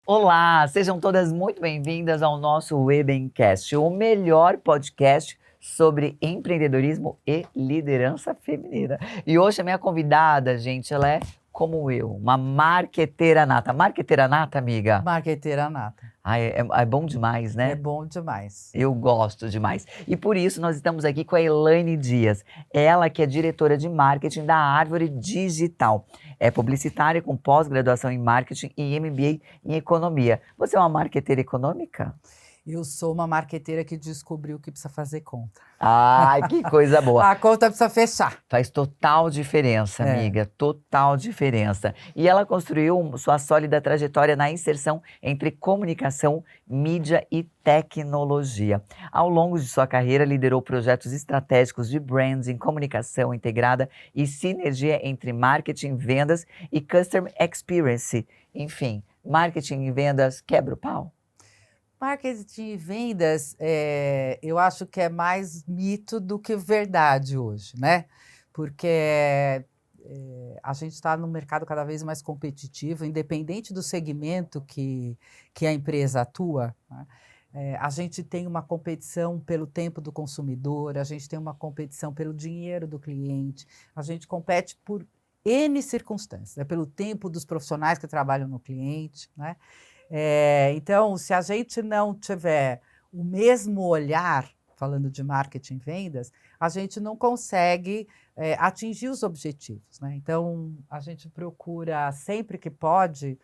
Olá, sejam todas muito bem-vindas ao nosso Webencast, o melhor podcast sobre empreendedorismo e liderança feminina. E hoje a minha convidada, gente, ela é como eu, uma marqueteira nata. Marqueteira nata, amiga? Marqueteira nata. Ai, é bom demais, É né? bom demais. Eu gosto demais. E por isso nós estamos aqui com a Elaine Dias. Ela que é diretora de marketing da Árvore Digital. É publicitária com pós-graduação em marketing e MBA em economia. Você é uma marqueteira econômica? Eu sou uma marqueteira que descobriu que precisa fazer conta. Ai, que coisa boa. A conta precisa fechar. Faz total diferença, É. amiga, total diferença. E ela construiu sua sólida trajetória na inserção entre comunicação, mídia e tecnologia. Ao longo de sua carreira, liderou projetos estratégicos de branding, comunicação integrada e sinergia entre marketing, vendas e customer experience. Enfim, marketing e vendas quebra o pau. Marketing e vendas, eu acho que é mais mito do que verdade hoje, né? Porque a gente está num mercado cada vez mais competitivo, independente do segmento que a empresa atua, né? A gente tem uma competição pelo tempo do consumidor, a gente tem uma competição pelo dinheiro do cliente, a gente compete por N circunstâncias, né? Pelo tempo dos profissionais que trabalham no cliente, né? Então, se a gente não tiver o mesmo olhar, falando de marketing e vendas, a gente não consegue atingir os objetivos, né? Então, a gente procura, sempre que pode,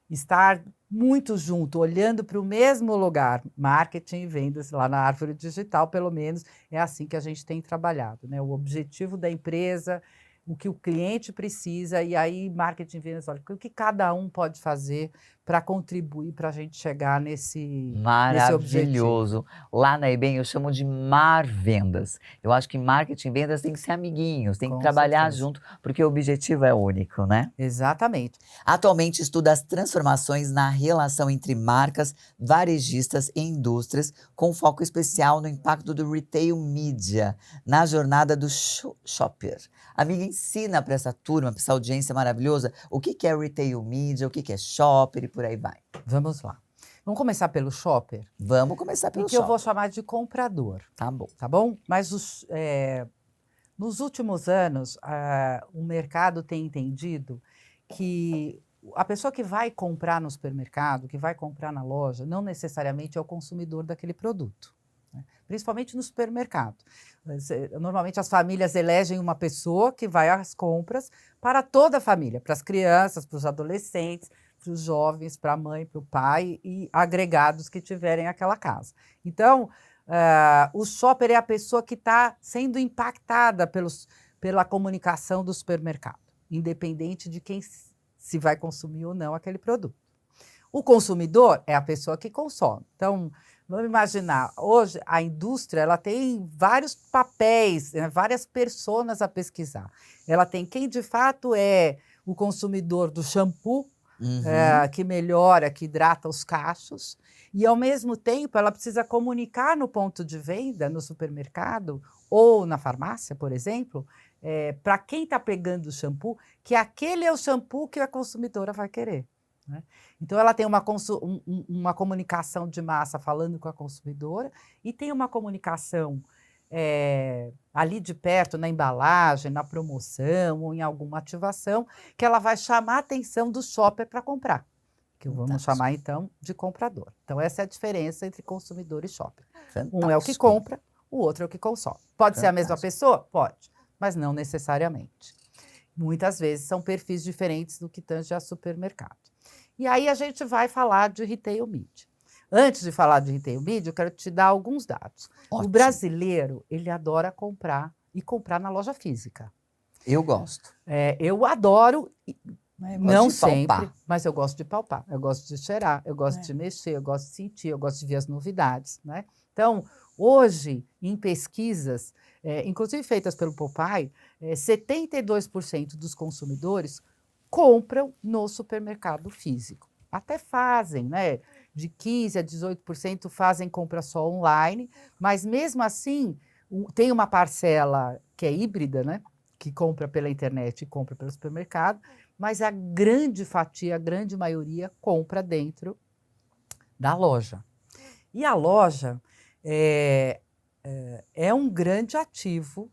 estar muito junto, olhando para o mesmo lugar, marketing e vendas, lá na Árvore Digital, pelo menos, é assim que a gente tem trabalhado, né? O objetivo da empresa, o que o cliente precisa, e aí marketing e vendas, olha, o que cada um pode fazer para contribuir para a gente chegar nesse objetivo. Maravilhoso. Lá na EBEM eu chamo de mar vendas. Eu acho que marketing e vendas tem que ser amiguinhos, tem que Com trabalhar certeza. junto, porque o objetivo é único, né? Exatamente. Atualmente estuda as transformações na relação entre marcas, varejistas e indústrias, com foco especial no impacto do retail media na jornada do shopper. Amiga, ensina para essa turma, para essa audiência maravilhosa, o que é retail media, o que é shopper e por aí vai. Vamos lá. Vamos começar pelo shopper, Vamos começar e pelo que eu vou shopper. chamar de comprador, Tá bom. tá bom? Mas nos últimos anos, o mercado tem entendido que a pessoa que vai comprar no supermercado, que vai comprar na loja, não necessariamente é o consumidor daquele produto, né? Principalmente no supermercado. Normalmente as famílias elegem uma pessoa que vai às compras para toda a família, para as crianças, para os adolescentes, para os jovens, para a mãe, para o pai e agregados que tiverem aquela casa. Então, o shopper é a pessoa que está sendo impactada pela comunicação do supermercado, independente de quem se vai consumir ou não aquele produto. O consumidor é a pessoa que consome. Então, vamos imaginar, hoje a indústria ela tem vários papéis, né, várias personas a pesquisar. Ela tem quem de fato é o consumidor do shampoo, que melhora, que hidrata os cachos, e ao mesmo tempo ela precisa comunicar no ponto de venda, no supermercado ou na farmácia, por exemplo, para quem está pegando o shampoo, que aquele é o shampoo que a consumidora vai querer, né? Então ela tem uma comunicação de massa falando com a consumidora e tem uma comunicação ali de perto, na embalagem, na promoção ou em alguma ativação, que ela vai chamar a atenção do shopper para comprar, que vamos chamar então de comprador. Então essa é a diferença entre consumidor e shopper. Um é o que Fantástico. compra, o outro é o que consome. Pode ser a mesma pessoa? Pode, mas não necessariamente. Muitas vezes são perfis diferentes do que tange a supermercado. E aí a gente vai falar de retail media. Antes de falar de retail media, eu quero te dar alguns dados. Ótimo. O brasileiro, ele adora comprar e comprar na loja física. Eu gosto. Eu adoro, não de palpar. sempre, mas eu gosto de palpar, eu gosto de cheirar, eu gosto de mexer, eu gosto de sentir, eu gosto de ver as novidades, né? Então, hoje, em pesquisas, inclusive feitas pelo Popeye, 72% dos consumidores compram no supermercado físico. Até fazem, né? De 15% a 18% fazem compra só online, mas mesmo assim, tem uma parcela que é híbrida, né? Que compra pela internet e compra pelo supermercado, mas a grande fatia, a grande maioria, compra dentro da loja. E a loja é um grande ativo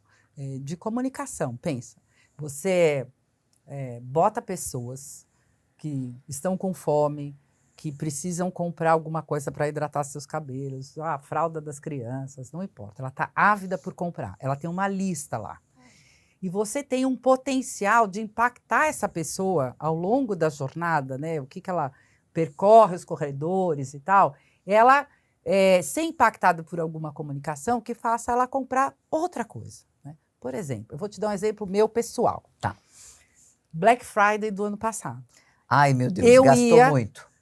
de comunicação. Pensa, você bota pessoas que estão com fome, que precisam comprar alguma coisa para hidratar seus cabelos, a fralda das crianças, não importa. Ela está ávida por comprar, ela tem uma lista lá. E você tem um potencial de impactar essa pessoa ao longo da jornada, né? O que ela percorre os corredores e tal, ela ser impactada por alguma comunicação que faça ela comprar outra coisa, né? Por exemplo, eu vou te dar um exemplo meu pessoal. Tá. Black Friday do ano passado. Ai, meu Deus, gastou muito.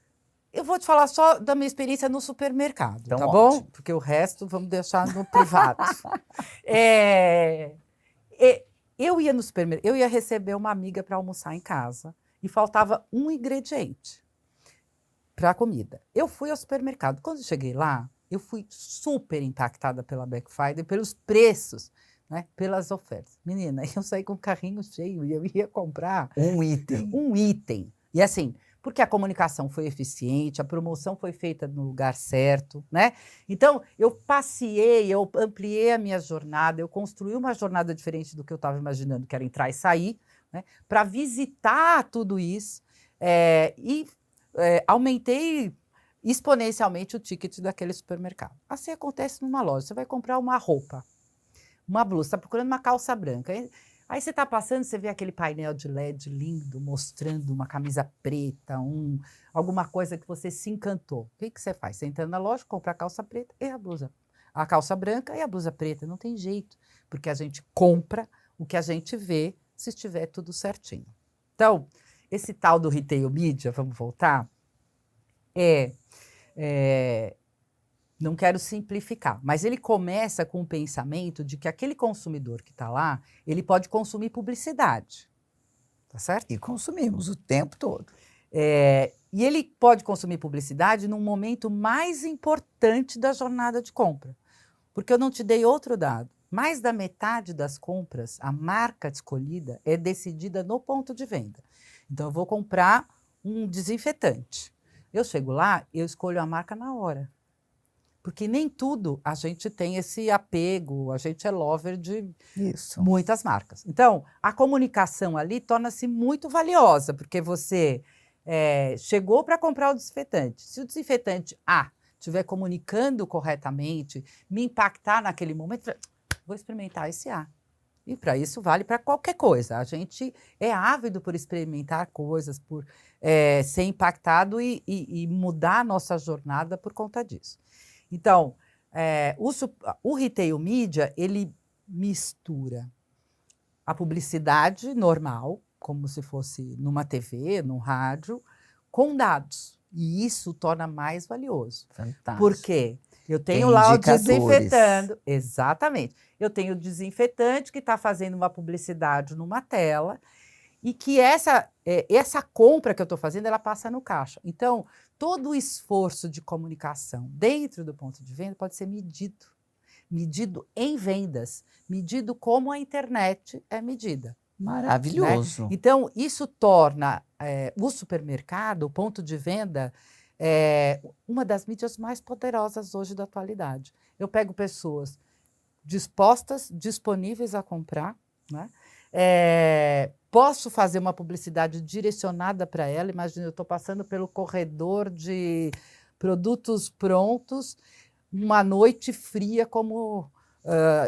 Eu vou te falar só da minha experiência no supermercado, Então, tá ótimo. bom? Porque o resto vamos deixar no privado. Eu ia no supermercado, eu ia receber uma amiga para almoçar em casa e faltava um ingrediente para a comida. Eu fui ao supermercado. Quando eu cheguei lá, eu fui super impactada pela Black Friday, pelos preços, né? Pelas ofertas. Menina, eu saí com o carrinho cheio e eu ia comprar um item. E assim, porque a comunicação foi eficiente, a promoção foi feita no lugar certo, né? Então, eu passeei, eu ampliei a minha jornada, eu construí uma jornada diferente do que eu estava imaginando, que era entrar e sair, né? Para visitar tudo isso aumentei exponencialmente o ticket daquele supermercado. Assim acontece numa loja. Você vai comprar uma roupa, uma blusa, está procurando uma calça branca. Aí você está passando, você vê aquele painel de LED lindo, mostrando uma camisa preta, alguma coisa que você se encantou. O que você faz? Você entra na loja, compra a calça preta e a blusa. A calça branca e a blusa preta. Não tem jeito, porque a gente compra o que a gente vê se estiver tudo certinho. Então, esse tal do retail media, vamos voltar, não quero simplificar, mas ele começa com o pensamento de que aquele consumidor que está lá, ele pode consumir publicidade, tá certo? E consumimos o tempo todo. E ele pode consumir publicidade num momento mais importante da jornada de compra, porque eu não te dei outro dado. Mais da metade das compras, a marca escolhida é decidida no ponto de venda. Então, eu vou comprar um desinfetante. Eu chego lá, eu escolho a marca na hora. Porque nem tudo a gente tem esse apego, a gente é lover de muitas marcas. Então, a comunicação ali torna-se muito valiosa, porque você chegou para comprar o desinfetante. Se o desinfetante A estiver comunicando corretamente, me impactar naquele momento, vou experimentar esse A. E para isso vale para qualquer coisa. A gente é ávido por experimentar coisas, por ser impactado e mudar a nossa jornada por conta disso. Então, o retail media, ele mistura a publicidade normal, como se fosse numa TV, num rádio, com dados. E isso torna mais valioso. Fantástico. Por quê? Eu tenho lá o desinfetando. Exatamente. Eu tenho o desinfetante que está fazendo uma publicidade numa tela e que essa compra que eu estou fazendo, ela passa no caixa. Então, todo o esforço de comunicação dentro do ponto de venda pode ser medido. Medido em vendas. Medido como a internet é medida. Maravilhoso. Né? Então, isso torna o supermercado, o ponto de venda, uma das mídias mais poderosas hoje da atualidade. Eu pego pessoas dispostas, disponíveis a comprar, né? Posso fazer uma publicidade direcionada para ela. Imagina, eu estou passando pelo corredor de produtos prontos, uma noite fria como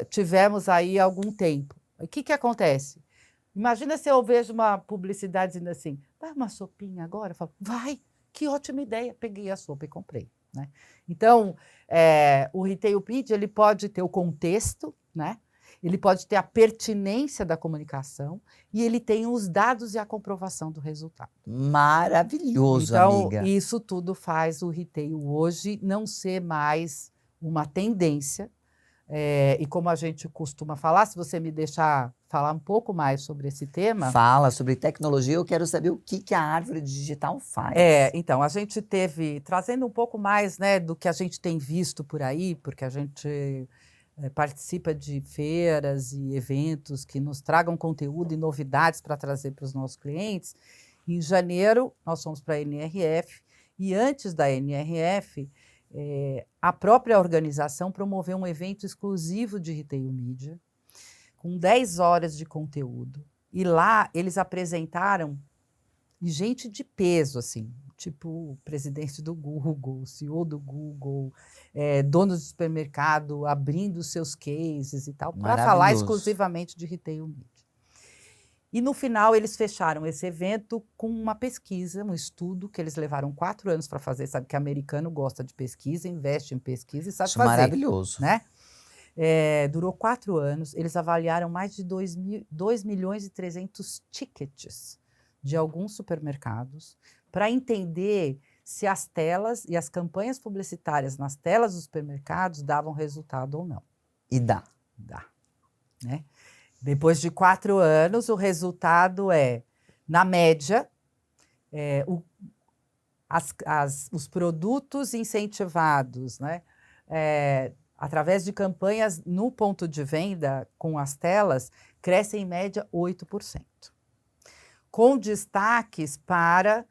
tivemos aí há algum tempo. O que acontece? Imagina se eu vejo uma publicidade dizendo assim, vai uma sopinha agora? Eu falo, vai, que ótima ideia. Peguei a sopa e comprei. Né? Então, o retail media, ele pode ter o contexto, né? Ele pode ter a pertinência da comunicação e ele tem os dados e a comprovação do resultado. Maravilhoso, então, amiga. Isso tudo faz o retail hoje não ser mais uma tendência. E como a gente costuma falar, se você me deixar falar um pouco mais sobre esse tema... Fala sobre tecnologia, eu quero saber o que a árvore digital faz. Então, a gente teve, trazendo um pouco mais, né, do que a gente tem visto por aí, porque a gente participa de feiras e eventos que nos tragam conteúdo e novidades para trazer para os nossos clientes. Em janeiro, nós fomos para a NRF, e antes da NRF, a própria organização promoveu um evento exclusivo de Retail Media, com 10 horas de conteúdo. E lá eles apresentaram gente de peso, assim, tipo o presidente do Google, o CEO do Google, donos de supermercado abrindo seus cases e tal, para falar exclusivamente de Retail Media. E no final eles fecharam esse evento com uma pesquisa, um estudo que eles levaram 4 anos para fazer. Sabe que americano gosta de pesquisa, investe em pesquisa e sabe fazer. Maravilhoso. Né? Durou 4 anos, eles avaliaram mais de 2 milhões e 300 tickets de alguns supermercados para entender se as telas e as campanhas publicitárias nas telas dos supermercados davam resultado ou não. E dá. Dá. Né? Depois de 4 anos, o resultado na média, os produtos incentivados, né, através de campanhas no ponto de venda com as telas, crescem em média 8%. Com destaques para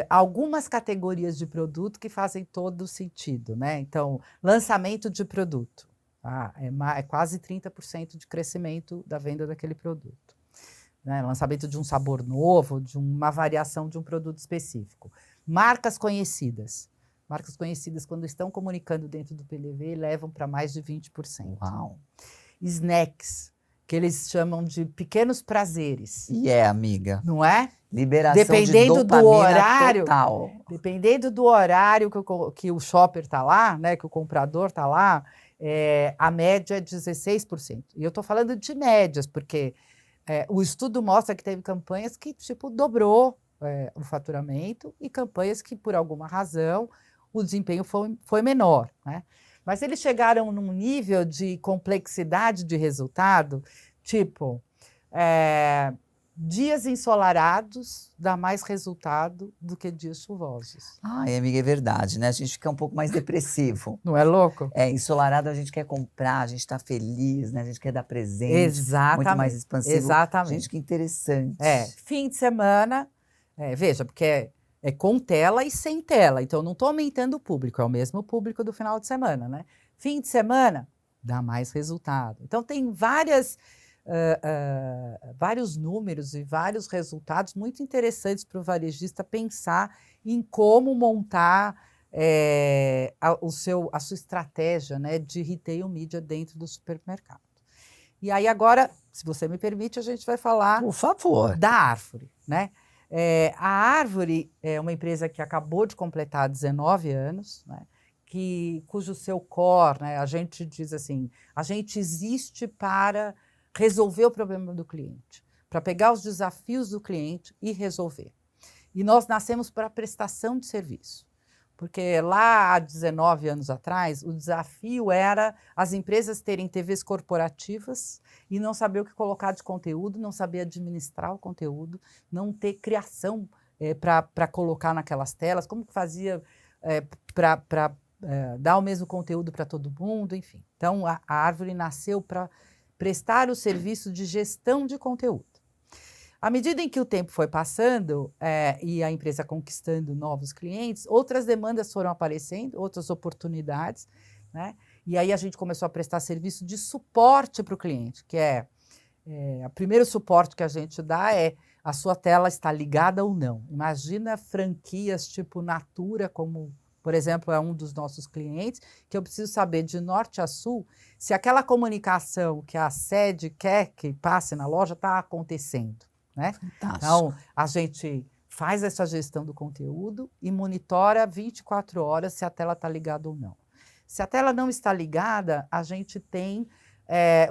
algumas categorias de produto que fazem todo sentido, né? Então, lançamento de produto. É quase 30% de crescimento da venda daquele produto. Né? Lançamento de um sabor novo, de uma variação de um produto específico. Marcas conhecidas. Marcas conhecidas, quando estão comunicando dentro do PDV, levam para mais de 20%. Uau! Snacks, que eles chamam de pequenos prazeres. E amiga. Não é? Liberação dependendo de dopamina do horário, total. Dependendo do horário que o shopper está lá, né, que o comprador está lá, a média é 16%. E eu estou falando de médias, porque o estudo mostra que teve campanhas que dobrou o faturamento e campanhas que, por alguma razão, o desempenho foi menor. Né? Mas eles chegaram num nível de complexidade de resultado, tipo, dias ensolarados dá mais resultado do que dias chuvosos. Ai, amiga, é verdade, né? A gente fica um pouco mais depressivo. Não é louco? Ensolarado a gente quer comprar, a gente está feliz, né? A gente quer dar presente. Exatamente. Muito mais expansivo. Exatamente. Gente, que interessante. Fim de semana, veja, porque é com tela e sem tela. Então, eu não estou aumentando o público, é o mesmo público do final de semana, né? Fim de semana, dá mais resultado. Então, tem vários números e vários resultados muito interessantes para o varejista pensar em como montar a sua estratégia, né, de retail media dentro do supermercado. E aí agora, se você me permite, a gente vai falar, por favor, da Árvore. Né? A Árvore é uma empresa que acabou de completar 19 anos, né? Cujo seu core, né, a gente diz assim, a gente existe para resolver o problema do cliente, para pegar os desafios do cliente e resolver. E nós nascemos para prestação de serviço, porque lá há 19 anos atrás, o desafio era as empresas terem TVs corporativas e não saber o que colocar de conteúdo, não saber administrar o conteúdo, não ter criação para colocar naquelas telas, como que fazia para dar o mesmo conteúdo para todo mundo, enfim. Então, a Árvore nasceu para prestar o serviço de gestão de conteúdo. À medida em que o tempo foi passando e a empresa conquistando novos clientes, outras demandas foram aparecendo, outras oportunidades, né? E aí a gente começou a prestar serviço de suporte para o cliente, que o primeiro suporte que a gente dá a sua tela está ligada ou não. Imagina franquias tipo Natura, como, por exemplo, é um dos nossos clientes, que eu preciso saber de norte a sul se aquela comunicação que a sede quer que passe na loja está acontecendo. Né? Então, a gente faz essa gestão do conteúdo e monitora 24 horas se a tela está ligada ou não. Se a tela não está ligada, a gente tem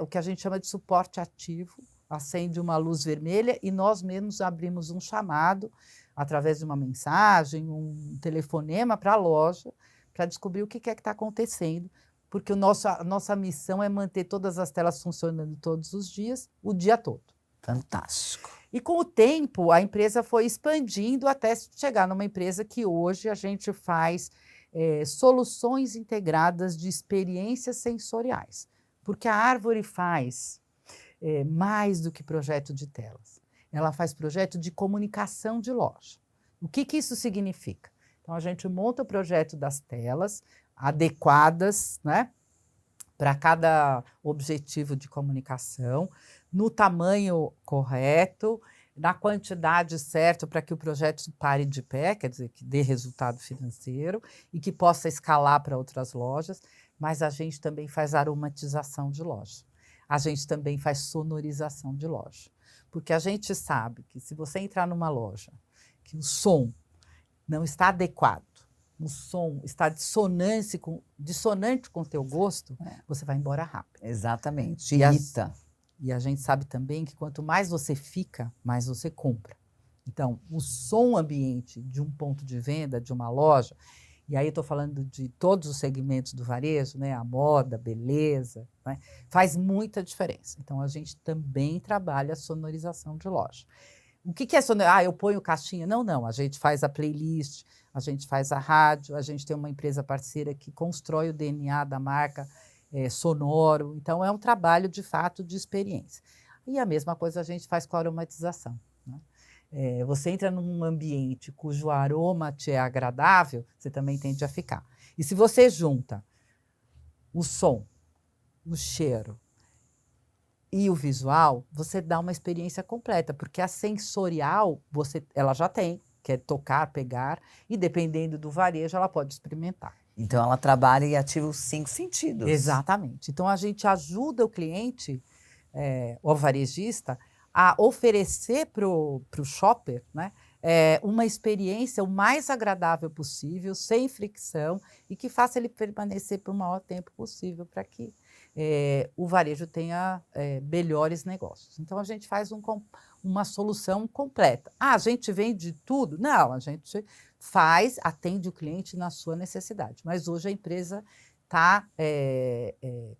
o que a gente chama de suporte ativo, acende uma luz vermelha e nós mesmos abrimos um chamado através de uma mensagem, um telefonema para a loja, para descobrir o que é que está acontecendo, porque a nossa missão é manter todas as telas funcionando todos os dias, o dia todo. Fantástico. E com o tempo, a empresa foi expandindo até chegar numa empresa que hoje a gente faz soluções integradas de experiências sensoriais. Porque a Árvore faz mais do que projeto de telas. Ela faz projeto de comunicação de loja. O que isso significa? Então, a gente monta o projeto das telas adequadas, né, para cada objetivo de comunicação, no tamanho correto, na quantidade certa para que o projeto pare de pé, quer dizer, que dê resultado financeiro e que possa escalar para outras lojas, mas a gente também faz aromatização de loja. A gente também faz sonorização de loja. Porque a gente sabe que se você entrar numa loja, que o som não está adequado, o som está dissonante com o teu gosto, você vai embora rápido. Exatamente, irrita. E a gente sabe também que quanto mais você fica, mais você compra. Então, o som ambiente de um ponto de venda, de uma loja, e aí eu estou falando de todos os segmentos do varejo, né? A moda, a beleza, né? Faz muita diferença. Então, a gente também trabalha a sonorização de loja. O que é sonorização? Eu ponho caixinha? Não. A gente faz a playlist, a gente faz a rádio, a gente tem uma empresa parceira que constrói o DNA da marca sonoro. Então, é um trabalho, de fato, de experiência. E a mesma coisa a gente faz com a aromatização, né? Você entra num ambiente cujo aroma te é agradável, você também tende a ficar. E se você junta o som, o cheiro e o visual, você dá uma experiência completa, porque a sensorial ela já tem, que é tocar, pegar, e dependendo do varejo, ela pode experimentar. Então, ela trabalha e ativa os 5 sentidos. Exatamente. Então, a gente ajuda o cliente, o varejista, a oferecer para o shopper, né, uma experiência o mais agradável possível, sem fricção, e que faça ele permanecer por o maior tempo possível para que o varejo tenha melhores negócios. Então, a gente faz uma solução completa. A gente vende tudo? Não, a gente atende o cliente na sua necessidade. Mas hoje a empresa está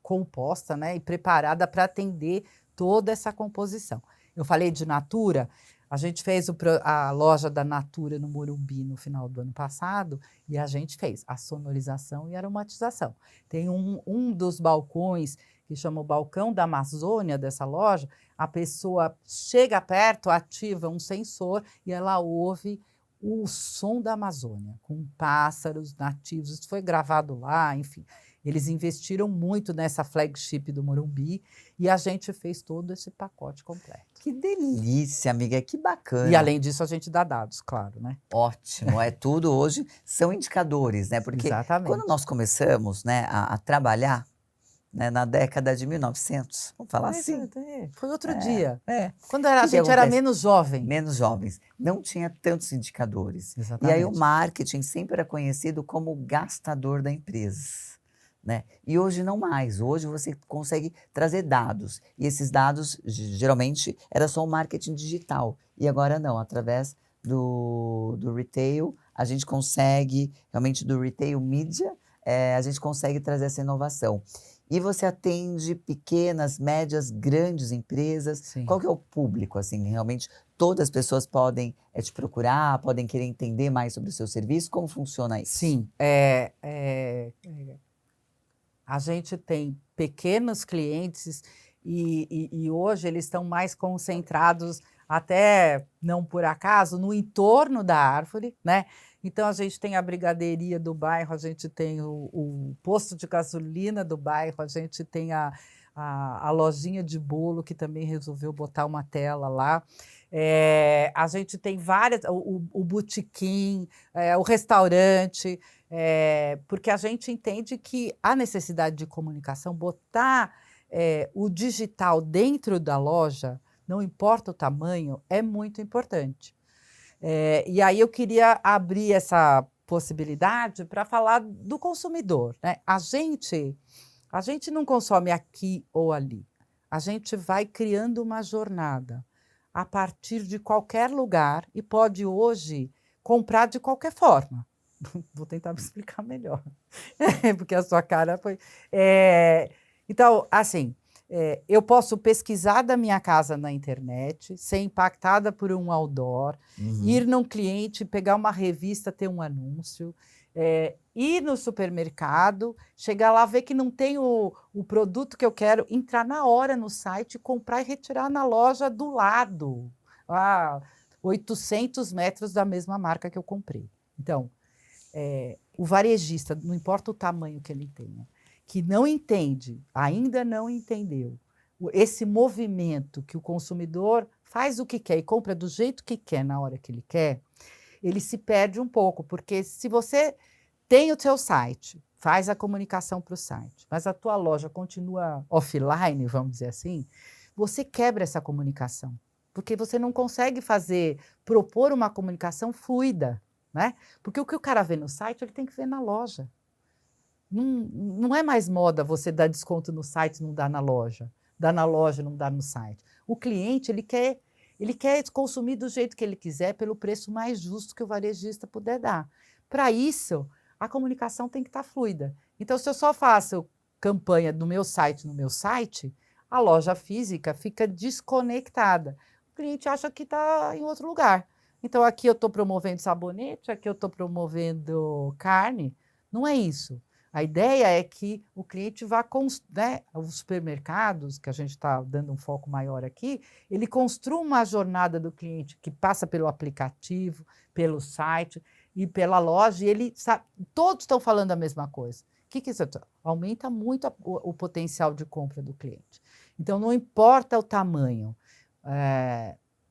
composta, né, e preparada para atender toda essa composição. Eu falei de Natura, a gente fez a loja da Natura no Morumbi no final do ano passado e a gente fez a sonorização e aromatização. Tem um dos balcões que chama o Balcão da Amazônia dessa loja, a pessoa chega perto, ativa um sensor e ela ouve o som da Amazônia, com pássaros nativos. Isso foi gravado lá, enfim. Eles investiram muito nessa flagship do Morumbi e a gente fez todo esse pacote completo. Que delícia, amiga, que bacana. E além disso, a gente dá dados, claro, né? Ótimo, tudo hoje são indicadores, né? Porque quando nós começamos, né, a trabalhar, né, na década de 1900, vamos falar assim. Foi outro dia. Quando a gente era menos jovem. Menos jovens. Não tinha tantos indicadores. Exatamente. E aí o marketing sempre era conhecido como o gastador da empresa. Né? E hoje não mais, hoje você consegue trazer dados, e esses dados geralmente era só o marketing digital, e agora não, através do retail, a gente consegue, realmente do retail media, a gente consegue trazer essa inovação. E você atende pequenas, médias, grandes empresas. Sim. Qual que é o público, assim, realmente todas as pessoas podem te procurar, podem querer entender mais sobre o seu serviço, como funciona isso? Sim, a gente tem pequenos clientes e hoje eles estão mais concentrados, até não por acaso, no entorno da Árvore, né? Então, a gente tem a brigadeiria do bairro, a gente tem o posto de gasolina do bairro, a gente tem a lojinha de bolo, que também resolveu botar uma tela lá. A gente tem várias, o botequim, o restaurante, porque a gente entende que a necessidade de comunicação, botar o digital dentro da loja, não importa o tamanho, é muito importante. E aí eu queria abrir essa possibilidade para falar do consumidor, né? A gente não consome aqui ou ali, a gente vai criando uma jornada a partir de qualquer lugar e pode hoje comprar de qualquer forma. Vou tentar me explicar melhor, porque a sua cara foi... Então, assim, eu posso pesquisar da minha casa na internet, ser impactada por um outdoor, ir num cliente, pegar uma revista, ter um anúncio. Ir no supermercado, chegar lá, ver que não tem o produto que eu quero, entrar na hora no site, comprar e retirar na loja do lado, a 800 metros da mesma marca que eu comprei. Então, o varejista, não importa o tamanho que ele tenha, que não entende, ainda não entendeu, esse movimento que o consumidor faz o que quer e compra do jeito que quer, na hora que ele quer, ele se perde um pouco, porque se você tem o seu site, faz a comunicação para o site, mas a tua loja continua offline, vamos dizer assim, você quebra essa comunicação, porque você não consegue propor uma comunicação fluida, né? Porque o que o cara vê no site, ele tem que ver na loja. Não é mais moda você dar desconto no site e não dar na loja, dar na loja e não dar no site. O cliente, ele quer consumir do jeito que ele quiser, pelo preço mais justo que o varejista puder dar. Para isso, a comunicação tem que estar fluida. Então, se eu só faço campanha no meu site, a loja física fica desconectada. O cliente acha que está em outro lugar. Então, aqui eu estou promovendo sabonete, aqui eu estou promovendo carne. Não é isso. A ideia é que o cliente vá, né, os supermercados, que a gente está dando um foco maior aqui, ele construa uma jornada do cliente que passa pelo aplicativo, pelo site e pela loja, e ele sabe, todos estão falando a mesma coisa. O que isso aumenta muito o potencial de compra do cliente. Então, não importa o tamanho,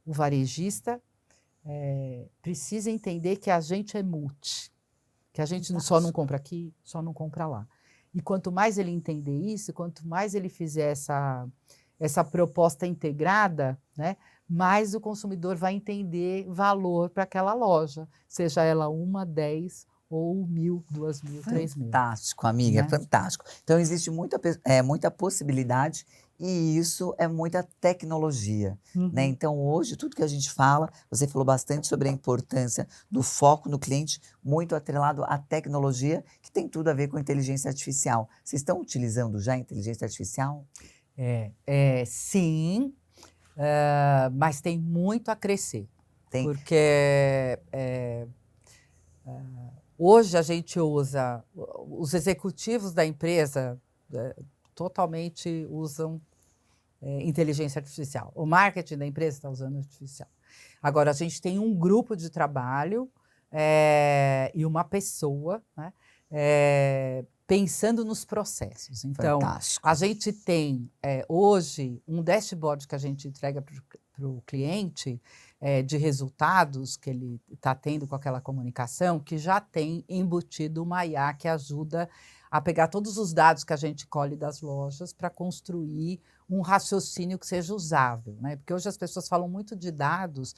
o varejista precisa entender que a gente é multi. Que a gente só não compra aqui, só não compra lá. E quanto mais ele entender isso, quanto mais ele fizer essa proposta integrada, né, mais o consumidor vai entender valor para aquela loja, seja ela 1, 10 ou 1.000, 2.000, 3.000. Fantástico, amiga, Né? fantástico. Então, existe muita possibilidade e isso é muita tecnologia, né? Então, hoje, tudo que a gente fala, você falou bastante sobre a importância do foco no cliente, muito atrelado à tecnologia, que tem tudo a ver com inteligência artificial. Vocês estão utilizando já a inteligência artificial? Sim, mas tem muito a crescer. Tem. Porque hoje a gente usa, os executivos da empresa totalmente usam inteligência artificial. O marketing da empresa está usando artificial. Agora, a gente tem um grupo de trabalho e uma pessoa, né, pensando nos processos. Então, Fantástico. a gente tem hoje um dashboard que a gente entrega para o cliente de resultados que ele está tendo com aquela comunicação, que já tem embutido uma IA que ajuda a pegar todos os dados que a gente colhe das lojas para construir um raciocínio que seja usável, né? Porque hoje as pessoas falam muito de dados,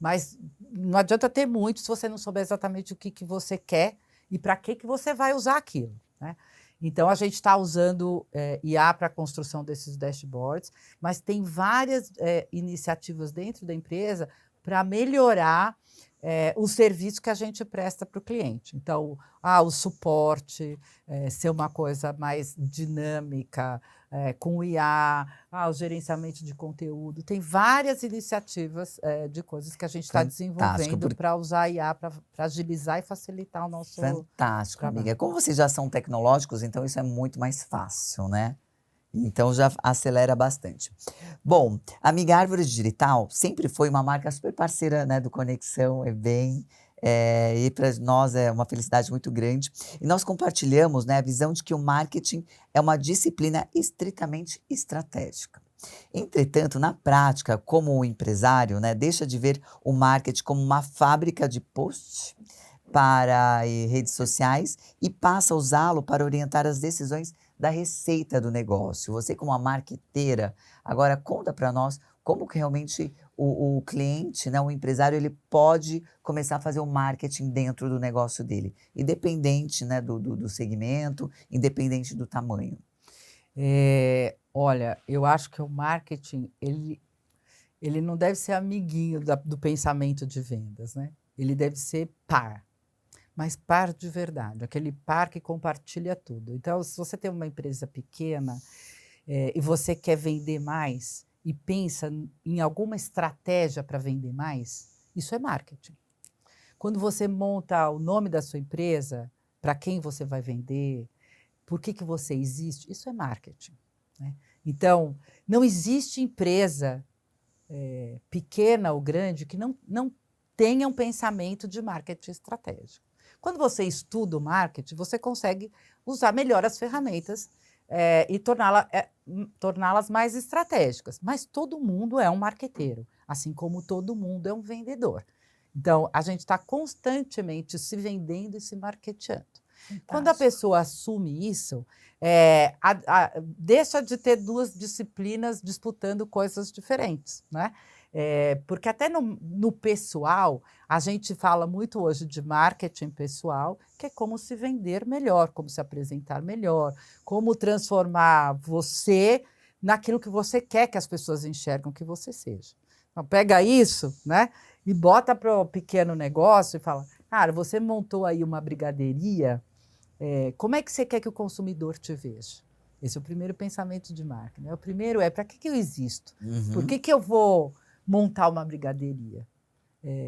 mas não adianta ter muito se você não souber exatamente o que você quer e para que você vai usar aquilo, né? Então, a gente está usando IA para a construção desses dashboards, mas tem várias iniciativas dentro da empresa para melhorar o serviço que a gente presta para o cliente. Então, o suporte, ser uma coisa mais dinâmica, com o IA, o gerenciamento de conteúdo. Tem várias iniciativas de coisas que a gente está desenvolvendo para usar a IA para agilizar e facilitar o nosso Fantástico, trabalho. amiga. Como vocês já são tecnológicos, então isso é muito mais fácil, né? Então já acelera bastante. Bom, a amiga Árvore Digital sempre foi uma marca super parceira, né, do Conexão e para nós é uma felicidade muito grande. E nós compartilhamos, né, a visão de que o marketing é uma disciplina estritamente estratégica. Entretanto, na prática, como o empresário, né, deixa de ver o marketing como uma fábrica de posts para redes sociais e passa a usá-lo para orientar as decisões da receita do negócio. Você como uma marqueteira, agora conta para nós como que realmente o cliente, né, o empresário, ele pode começar a fazer o marketing dentro do negócio dele, independente, né, do segmento, independente do tamanho. Olha, eu acho que o marketing, ele não deve ser amiguinho do pensamento de vendas, né? Ele deve ser par. Mas par de verdade, aquele par que compartilha tudo. Então, se você tem uma empresa pequena e você quer vender mais e pensa em alguma estratégia para vender mais, isso é marketing. Quando você monta o nome da sua empresa, para quem você vai vender, por que você existe, isso é marketing, né? Então, não existe empresa pequena ou grande que não tenha um pensamento de marketing estratégico. Quando você estuda o marketing, você consegue usar melhor as ferramentas e torná-las mais estratégicas. Mas todo mundo é um marqueteiro, assim como todo mundo é um vendedor. Então, a gente está constantemente se vendendo e se marketeando. Quando a pessoa assume isso, deixa de ter duas disciplinas disputando coisas diferentes, né? Porque até no pessoal, a gente fala muito hoje de marketing pessoal, que é como se vender melhor, como se apresentar melhor, como transformar você naquilo que você quer que as pessoas enxergam que você seja. Então, pega isso, né, e bota para o pequeno negócio e fala, cara, você montou aí uma brigadeiria, como é que você quer que o consumidor te veja? Esse é o primeiro pensamento de marketing, né? O primeiro para que eu existo? Por que eu vou montar uma brigadeiria?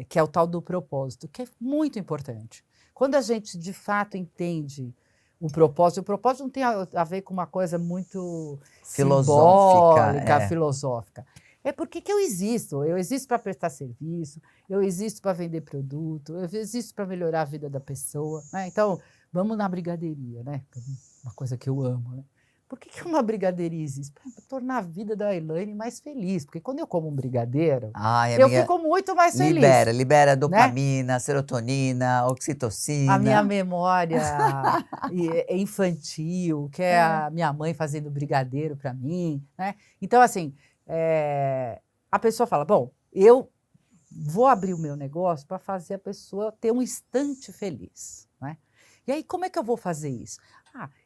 Que é o tal do propósito, que é muito importante. Quando a gente, de fato, entende o propósito não tem a ver com uma coisa muito simbólica, filosófica. É por que eu existo? Eu existo para prestar serviço, eu existo para vender produto, eu existo para melhorar a vida da pessoa, né? Então, vamos na brigadeiria, né? Uma coisa que eu amo, né? Por que uma brigadeiria existe? Para tornar a vida da Elaine mais feliz. Porque quando eu como um brigadeiro, eu fico muito mais feliz. Libera dopamina, né? serotonina, A oxitocina. minha memória infantil, que é a minha mãe fazendo brigadeiro para mim, né? Então, assim, a pessoa fala, bom, eu vou abrir o meu negócio para fazer a pessoa ter um instante feliz, né? E aí, como é que eu vou fazer isso?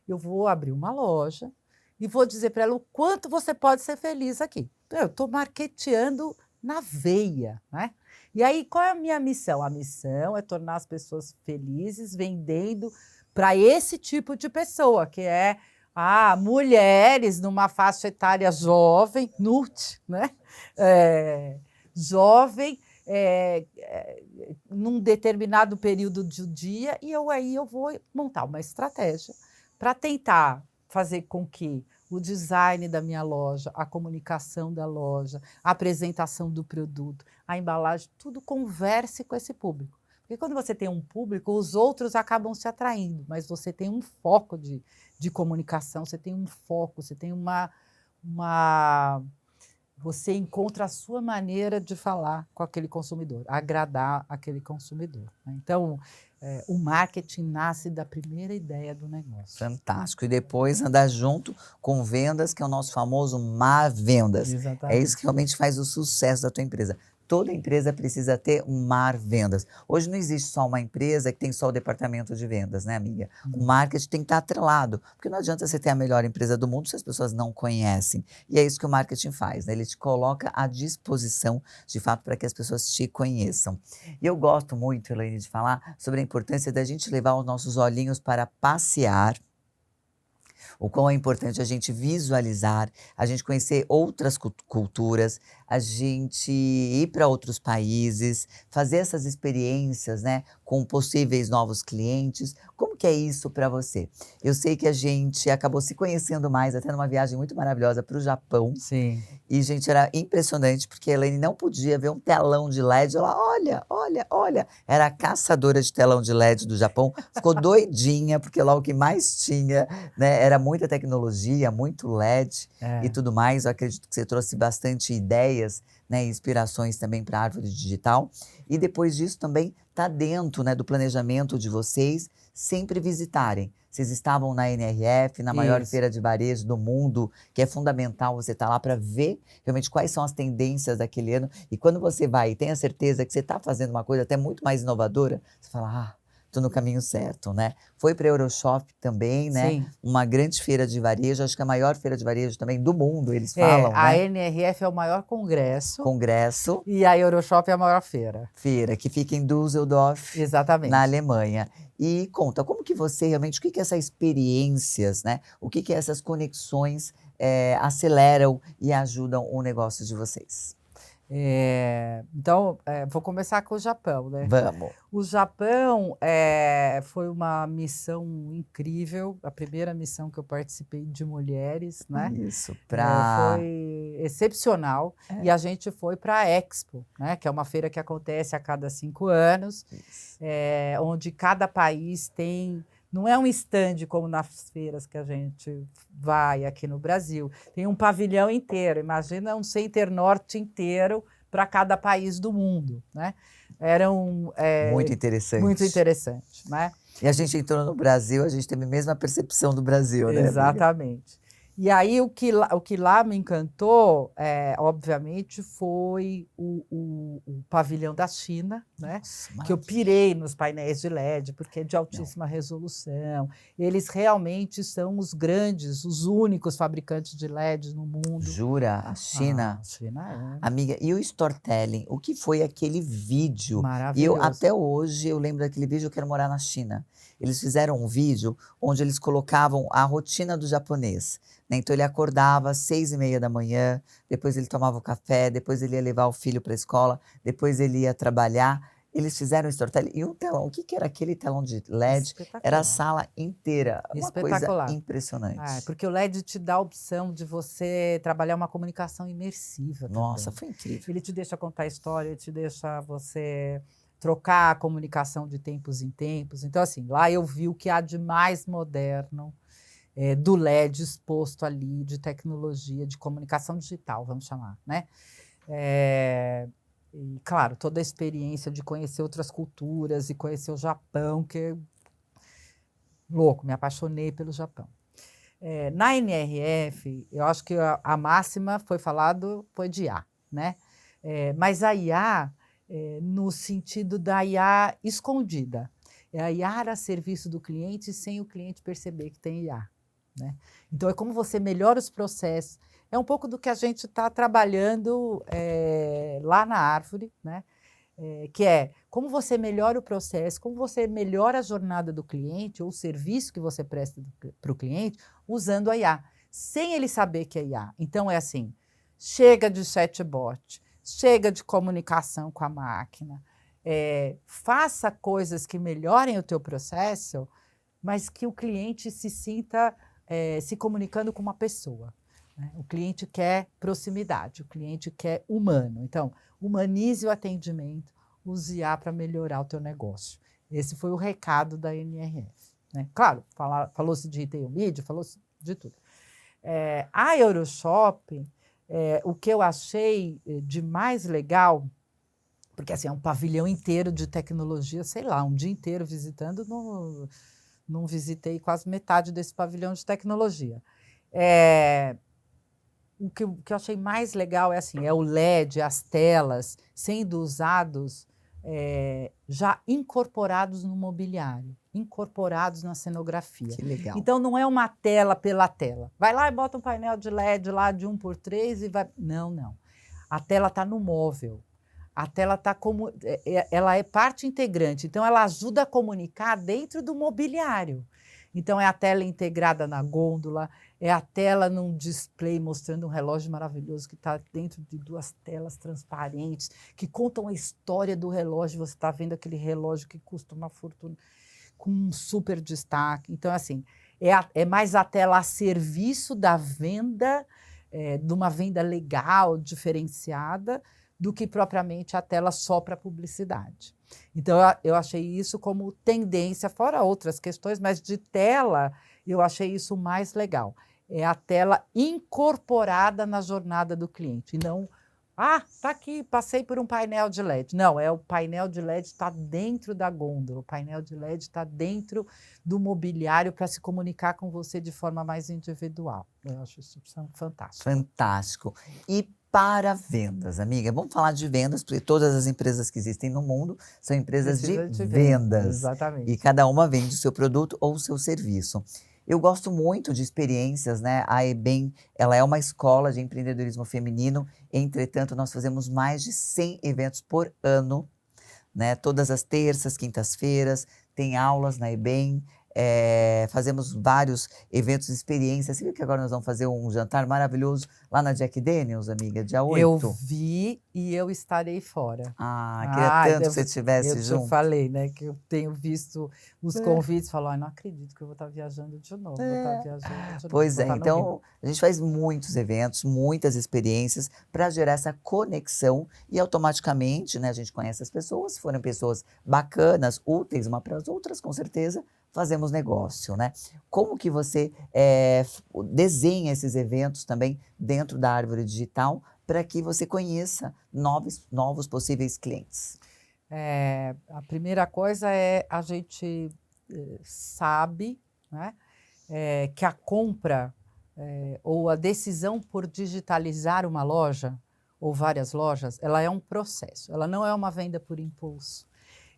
Eu vou abrir uma loja e vou dizer para ela o quanto você pode ser feliz aqui. Eu estou marketeando na veia, né? E aí, qual é a minha missão? A missão é tornar as pessoas felizes vendendo para esse tipo de pessoa, que é mulheres numa faixa etária jovem, NUT, né? Jovem, num determinado período do dia, e eu vou montar uma estratégia para tentar fazer com que o design da minha loja, a comunicação da loja, a apresentação do produto, a embalagem, tudo converse com esse público. Porque quando você tem um público, os outros acabam se atraindo, mas você tem um foco de comunicação, você tem um foco, você tem você encontra a sua maneira de falar com aquele consumidor, agradar aquele consumidor, né? Então, o marketing nasce da primeira ideia do negócio. Fantástico. E depois andar junto com vendas, que é o nosso famoso mar vendas. Exatamente. É isso que realmente faz o sucesso da tua empresa. Toda empresa precisa ter um mar vendas. Hoje não existe só uma empresa que tem só o departamento de vendas, né, amiga? O marketing tem que estar atrelado, porque não adianta você ter a melhor empresa do mundo se as pessoas não conhecem. E é isso que o marketing faz, né? Ele te coloca à disposição, de fato, para que as pessoas te conheçam. E eu gosto muito, Elaine, de falar sobre a importância da gente levar os nossos olhinhos para passear, o quão é importante a gente visualizar, a gente conhecer outras culturas, a gente ir para outros países, fazer essas experiências, né, com possíveis novos clientes. Como que é isso para você? Eu sei que a gente acabou se conhecendo mais, até numa viagem muito maravilhosa para o Japão. Sim. E, gente, era impressionante, porque a Elaine não podia ver um telão de LED. Ela, olha, olha, olha. Era a caçadora de telão de LED do Japão. Ficou doidinha, porque lá o que mais tinha, né, era muita tecnologia, muito LED e tudo mais. Eu acredito que você trouxe bastante ideias, né, e inspirações também para a árvore digital. E depois disso também está dentro, né, do planejamento de vocês sempre visitarem. Vocês estavam na NRF, na maior feira de varejo do mundo, que é fundamental você estar lá para ver realmente quais são as tendências daquele ano. E quando você vai e tem a certeza que você está fazendo uma coisa até muito mais inovadora, você fala, estou no caminho certo, né? Foi para a Euroshop também, né? Sim. Uma grande feira de varejo, acho que a maior feira de varejo também do mundo, eles falam, né? A NRF é o maior congresso. E a Euroshop é a maior feira. Feira, que fica em Düsseldorf, exatamente, na Alemanha. E conta, como que você realmente, o que que essas experiências, né? O que que essas conexões aceleram e ajudam o negócio de vocês? Então, vou começar com o Japão, né? Vamos. O Japão foi uma missão incrível, a primeira missão que eu participei de mulheres, né? Isso, Foi excepcional. E a gente foi para a Expo, né? Que é uma feira que acontece a cada 5 anos, Isso. onde cada país tem. Não é um estande como nas feiras que a gente vai aqui no Brasil. Tem um pavilhão inteiro. Imagina um Center Norte inteiro para cada país do mundo, né? Muito Muito interessante. interessante, né? E a gente entrou no Brasil, a gente teve a mesma percepção do Brasil, né, amiga? Exatamente. E aí o que lá me encantou, obviamente, foi o pavilhão da China, né? Nossa, Que eu maravilha. pirei nos painéis de LED, porque é de Não, altíssima resolução. Eles realmente são os grandes, os únicos fabricantes de LEDs no mundo. jura? A A China? China é Amiga, e o storytelling? O que foi aquele vídeo? E eu, maravilhoso. até hoje, eu lembro daquele vídeo, Eu Quero Morar na China. Eles fizeram um vídeo onde eles colocavam a rotina do japonês, né? Então ele acordava às 6h30 da manhã, depois ele tomava o café, depois ele ia levar o filho para a escola, depois ele ia trabalhar. Eles fizeram storytelling. E um telão, o que que era aquele telão de LED? Era a Espetacular. sala inteira, uma coisa Espetacular. impressionante. Porque o LED te dá a opção de você trabalhar uma comunicação imersiva Nossa, também. foi incrível. Ele te deixa contar história, ele te deixa você trocar a comunicação de tempos em tempos. Então, assim, lá eu vi o que há de mais moderno do LED exposto ali, de tecnologia, de comunicação digital, vamos chamar, né? E, claro, toda a experiência de conhecer outras culturas e conhecer o Japão, que é louco, me apaixonei pelo Japão. Na NRF, eu acho que a máxima foi de IA, né? Mas a IA, no sentido da IA escondida. É a IA a serviço do cliente sem o cliente perceber que tem IA, né? Então, é como você melhora os processos. É um pouco do que a gente está trabalhando lá na Árvore, né? Que é como você melhora o processo, como você melhora a jornada do cliente ou o serviço que você presta para o cliente usando a IA, sem ele saber que é IA. Então, é assim, chega de chatbot, chega de comunicação com a máquina, faça coisas que melhorem o teu processo, mas que o cliente se sinta se comunicando com uma pessoa, né? O cliente quer proximidade, o cliente quer humano. Então, humanize o atendimento, use IA para melhorar o teu negócio. Esse foi o recado da NRF, né? Claro, falou-se de retail media, falou-se de tudo. A Euroshop, o que eu achei de mais legal, porque assim, é um pavilhão inteiro de tecnologia, sei lá, um dia inteiro visitando, não visitei quase metade desse pavilhão de tecnologia. O que eu achei mais legal é assim, é o LED, as telas sendo usados já incorporados no mobiliário, incorporados na cenografia. Que legal. Então não é uma tela pela tela. Vai lá e bota um painel de LED lá de 1x3 e vai. Não, não. A tela está no móvel. A tela está como. Ela é parte integrante, então ela ajuda a comunicar dentro do mobiliário. Então, é a tela integrada na gôndola, é a tela num display mostrando um relógio maravilhoso que está dentro de 2 telas transparentes, que contam a história do relógio. Você está vendo aquele relógio que custa uma fortuna, com um super destaque. Então, assim, é mais a tela a serviço da venda, de uma venda legal, diferenciada, do que propriamente a tela só para publicidade. Então, eu achei isso como tendência, fora outras questões, mas de tela, eu achei isso mais legal. É a tela incorporada na jornada do cliente, e não, tá aqui, passei por um painel de LED. Não, o painel de LED está dentro da gôndola, o painel de LED está dentro do mobiliário para se comunicar com você de forma mais individual. Eu acho isso fantástico. Fantástico. E para vendas, amiga, vamos falar de vendas, porque todas as empresas que existem no mundo são empresas de Precisa de venda, vendas. E exatamente. cada uma vende o seu produto ou o seu serviço. Eu gosto muito de experiências, né? A EBEM, ela é uma escola de empreendedorismo feminino, entretanto, nós fazemos mais de 100 eventos por ano, né? Todas as terças, quintas-feiras, tem aulas na EBEM. fazemos vários eventos, experiências. Você viu que agora nós vamos fazer um jantar maravilhoso lá na Jack Daniels, amiga, dia Eu 8? vi e eu estarei fora. Ah, queria tanto que você Eu estivesse te junto. falei, né, que eu tenho visto os É. convites, falo, ai, não acredito que eu vou estar viajando de novo, vou estar viajando de novo, Pois vou é, estar no Rio. então a gente faz muitos eventos, muitas experiências para gerar essa conexão e automaticamente, né, a gente conhece as pessoas, se forem pessoas bacanas, úteis uma para as outras, com certeza fazemos negócio, né? Como que você desenha esses eventos também dentro da Árvore Digital para que você conheça novos possíveis clientes? A primeira coisa é a gente sabe, né, que a compra ou a decisão por digitalizar uma loja ou várias lojas, ela é um processo, ela não é uma venda por impulso,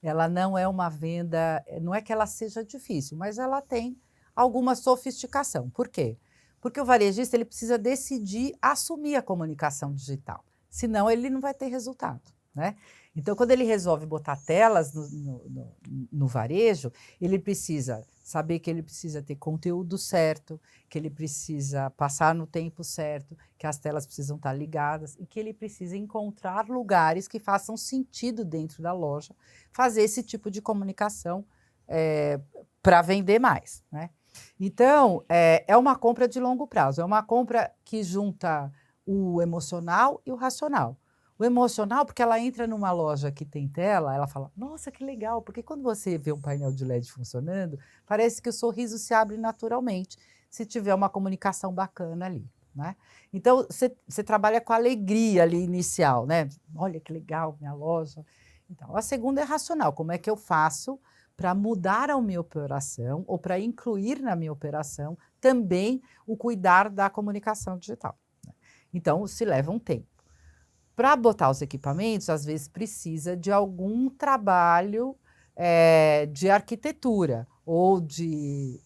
ela não é uma venda, não é que ela seja difícil, mas ela tem alguma sofisticação. Por quê? Porque o varejista ele precisa decidir assumir a comunicação digital, senão ele não vai ter resultado, né? Então, quando ele resolve botar telas no varejo, ele precisa saber que ele precisa ter conteúdo certo, que ele precisa passar no tempo certo, que as telas precisam estar ligadas e que ele precisa encontrar lugares que façam sentido dentro da loja, fazer esse tipo de comunicação para vender mais, né? Então, é uma compra de longo prazo, é uma compra que junta o emocional e o racional. O emocional, porque ela entra numa loja que tem tela, ela fala, nossa, que legal, porque quando você vê um painel de LED funcionando, parece que o sorriso se abre naturalmente, se tiver uma comunicação bacana ali, né? Então, você trabalha com a alegria ali inicial, né? Olha que legal, minha loja. Então, a segunda é racional, como é que eu faço para mudar a minha operação ou para incluir na minha operação também o cuidar da comunicação digital, né? Então, se leva um tempo. Para botar os equipamentos, às vezes precisa de algum trabalho de arquitetura ou de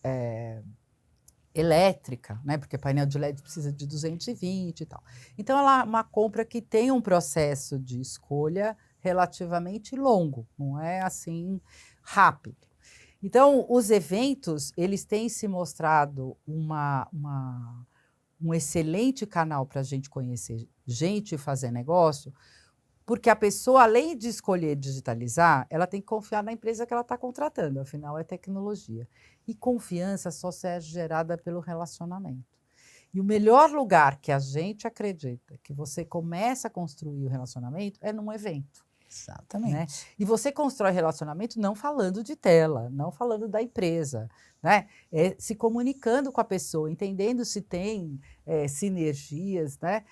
elétrica, né? Porque painel de LED precisa de 220 e tal. Então, ela é uma compra que tem um processo de escolha relativamente longo, não é assim rápido. Então, os eventos, eles têm se mostrado um excelente canal para a gente conhecer gente e fazer negócio, porque a pessoa, além de escolher digitalizar, ela tem que confiar na empresa que ela está contratando, afinal é tecnologia. E confiança só é gerada pelo relacionamento. E o melhor lugar que a gente acredita que você começa a construir o relacionamento é num evento, né? Exatamente. E você constrói relacionamento não falando de tela, não falando da empresa, né? Se comunicando com a pessoa, entendendo se tem sinergias, né?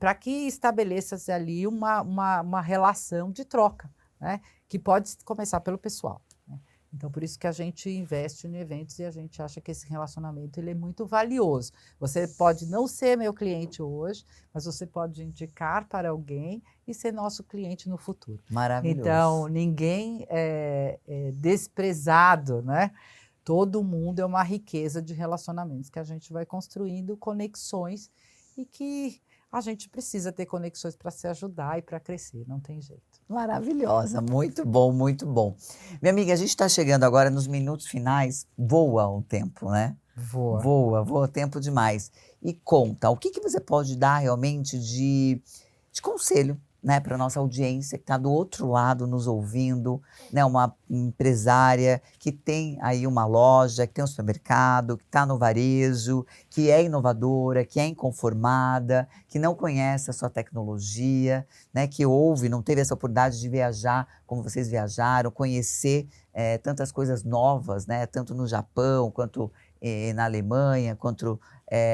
Para que estabeleça-se ali uma relação de troca, né? Que pode começar pelo pessoal, né? Então, por isso que a gente investe em eventos e a gente acha que esse relacionamento ele é muito valioso. Você pode não ser meu cliente hoje, mas você pode indicar para alguém e ser nosso cliente no futuro. Então, Maravilhoso. ninguém é desprezado, né? Todo mundo é uma riqueza de relacionamentos que a gente vai construindo conexões e que a gente precisa ter conexões para se ajudar e para crescer, não tem jeito. Maravilhosa, muito bom, muito bom. Minha amiga, a gente está chegando agora nos minutos finais, voa o tempo, né? Voa. Voa tempo demais. E conta, o que que você pode dar realmente de conselho, né, para nossa audiência que está do outro lado nos ouvindo, né, uma empresária que tem aí uma loja, que tem um supermercado, que está no varejo, que é inovadora, que é inconformada, que não conhece a sua tecnologia, né, que ouve, não teve essa oportunidade de viajar como vocês viajaram, conhecer tantas coisas novas, né, tanto no Japão quanto na Alemanha, quanto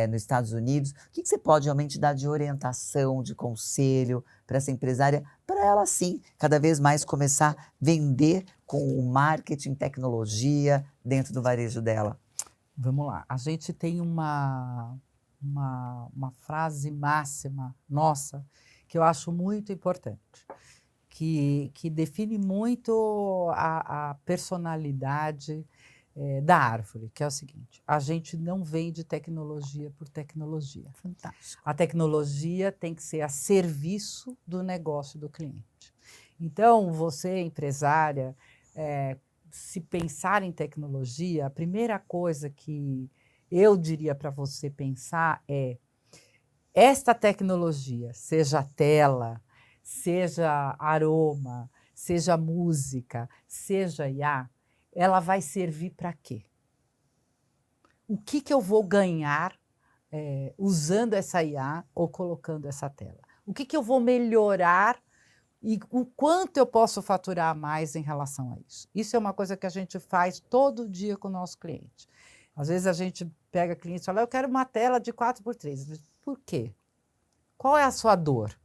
nos Estados Unidos. O que que você pode realmente dar de orientação, de conselho para essa empresária, para ela sim, cada vez mais começar a vender com o marketing, tecnologia dentro do varejo dela? Vamos lá. A gente tem uma frase máxima nossa que eu acho muito importante, que define muito a personalidade da árvore, que é o seguinte: a gente não vende tecnologia por tecnologia. Fantástico. A tecnologia tem que ser a serviço do negócio do cliente. Então, você, empresária, se pensar em tecnologia, a primeira coisa que eu diria para você pensar é esta tecnologia, seja tela, seja aroma, seja música, seja IA, ela vai servir para quê? O que eu vou ganhar usando essa IA ou colocando essa tela? O que eu vou melhorar e o quanto eu posso faturar mais em relação a isso? Isso é uma coisa que a gente faz todo dia com o nosso cliente. Às vezes a gente pega cliente e fala, eu quero uma tela de 4x3. Por quê? Qual é a sua dor?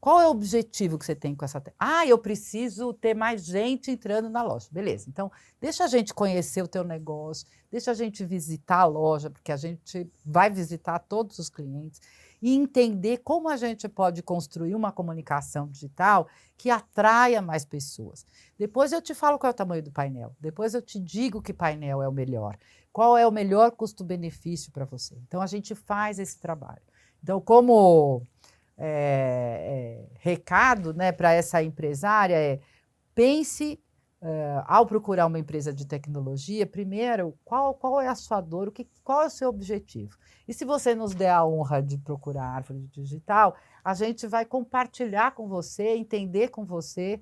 Qual é o objetivo que você tem com essa tela? Ah, eu preciso ter mais gente entrando na loja. Beleza, então deixa a gente conhecer o teu negócio, deixa a gente visitar a loja, porque a gente vai visitar todos os clientes e entender como a gente pode construir uma comunicação digital que atraia mais pessoas. Depois eu te falo qual é o tamanho do painel, depois eu te digo que painel é o melhor, qual é o melhor custo-benefício para você. Então a gente faz esse trabalho. Então, como recado, né, para essa empresária pense, ao procurar uma empresa de tecnologia, primeiro, qual é a sua dor, qual é o seu objetivo? E se você nos der a honra de procurar a Árvore Digital, a gente vai compartilhar com você, entender com você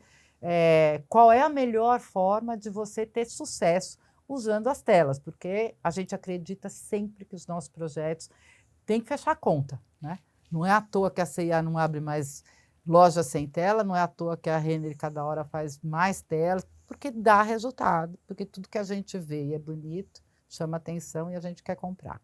qual é a melhor forma de você ter sucesso usando as telas, porque a gente acredita sempre que os nossos projetos têm que fechar a conta, né? Não é à toa que a C&A não abre mais loja sem tela, não é à toa que a Renner cada hora faz mais telas, porque dá resultado, porque tudo que a gente vê e é bonito, chama atenção e a gente quer comprar.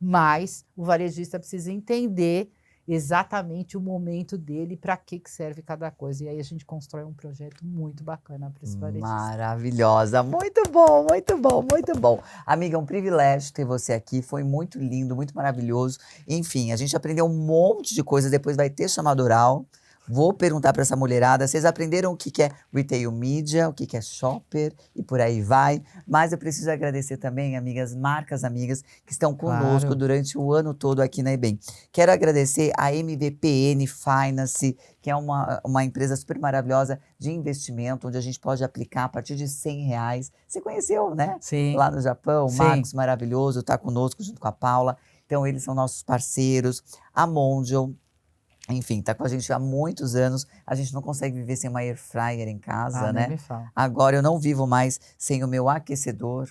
Mas o varejista precisa entender exatamente o momento dele, para que serve cada coisa. E aí a gente constrói um projeto muito bacana para esse varejista. Maravilhosa, muito bom, muito bom, muito bom. Amiga, é um privilégio ter você aqui, foi muito lindo, muito maravilhoso. Enfim, a gente aprendeu um monte de coisa, depois vai ter chamado oral. Vou perguntar para essa mulherada, vocês aprenderam o que é retail media, o que é shopper e por aí vai. Mas eu preciso agradecer também, amigas, marcas amigas que estão conosco Claro. durante o ano todo aqui na eBem. Quero agradecer a MVPN Finance, que é uma empresa super maravilhosa de investimento, onde a gente pode aplicar a partir de R$100. Você conheceu, né? Sim. Lá no Japão, o Sim. Marcos maravilhoso, está conosco junto com a Paula. Então, eles são nossos parceiros. A Mondial, enfim, tá com a gente há muitos anos. A gente não consegue viver sem uma air fryer em casa, Nem né? me fala. Agora eu não vivo mais sem o meu aquecedor,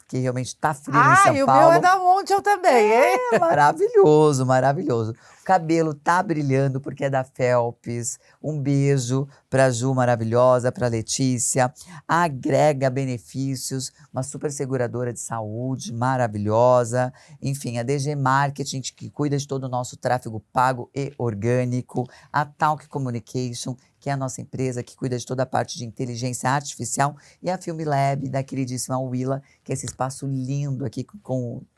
que realmente tá frio em Ah, São e o Paulo. meu é da Mondial também, hein? É maravilhoso, maravilhoso. O cabelo tá brilhando porque é da Phelps. Um beijo pra Ju maravilhosa, pra Letícia. Agrega benefícios, uma super seguradora de saúde maravilhosa. Enfim, a DG Marketing, que cuida de todo o nosso tráfego pago e orgânico. A Talk Communication, que é a nossa empresa que cuida de toda a parte de inteligência artificial. E a Film Lab, da queridíssima Willa, que é esse espaço lindo aqui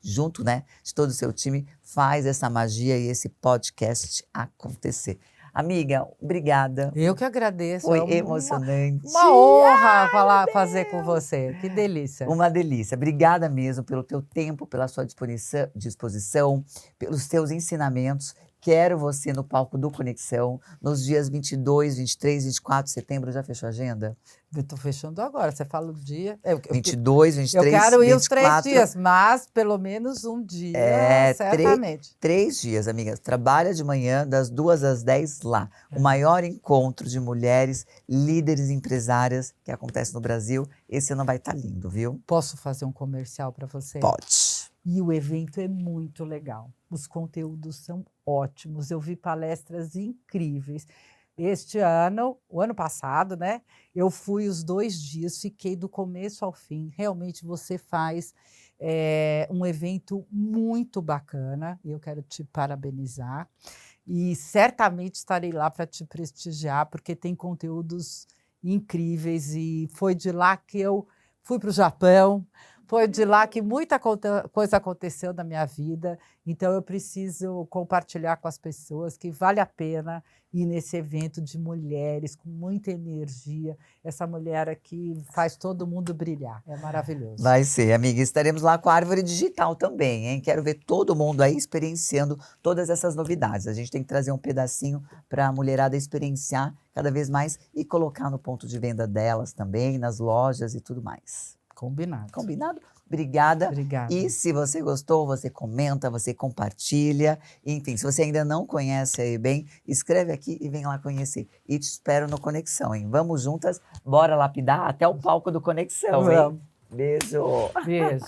junto, né, de todo o seu time, faz essa magia e esse podcast acontecer. Amiga, obrigada. Eu que agradeço. Foi É emocionante. uma honra fazer com você. Que delícia. Uma delícia. Obrigada mesmo pelo teu tempo, pela sua disposição, pelos teus ensinamentos. Quero você no palco do Conexão, nos dias 22, 23, 24 de setembro. Já fechou a agenda? Eu tô fechando agora. Você fala o dia. 22, 23, eu quero ir 24. os 3 dias, mas pelo menos um dia, certamente. 3 dias, amigas. Trabalha de manhã, das 2 às 10 lá. O maior encontro de mulheres líderes empresárias que acontece no Brasil. Esse ano vai estar lindo, viu? Posso fazer um comercial para você? Pode. E o evento é muito legal. Os conteúdos são ótimos. Eu vi palestras incríveis. Este ano, o ano passado, né? Eu fui os 2 dias, fiquei do começo ao fim. Realmente você faz um evento muito bacana. E eu quero te parabenizar. E certamente estarei lá para te prestigiar, porque tem conteúdos incríveis. E foi de lá que eu fui para o Japão. Foi de lá que muita coisa aconteceu na minha vida, então eu preciso compartilhar com as pessoas que vale a pena ir nesse evento de mulheres com muita energia. Essa mulher aqui faz todo mundo brilhar, é maravilhoso. Vai ser, amiga. Estaremos lá com a árvore digital também, hein? Quero ver todo mundo aí experienciando todas essas novidades. A gente tem que trazer um pedacinho para a mulherada experienciar cada vez mais e colocar no ponto de venda delas também, nas lojas e tudo mais. Combinado. Combinado? Obrigada. Obrigada. E se você gostou, você comenta, você compartilha. Enfim, se você ainda não conhece a EBEM, escreve aqui e vem lá conhecer. E te espero no Conexão, hein? Vamos juntas, bora lapidar até o palco do Conexão, hein? Vamos. Beijo! Beijo.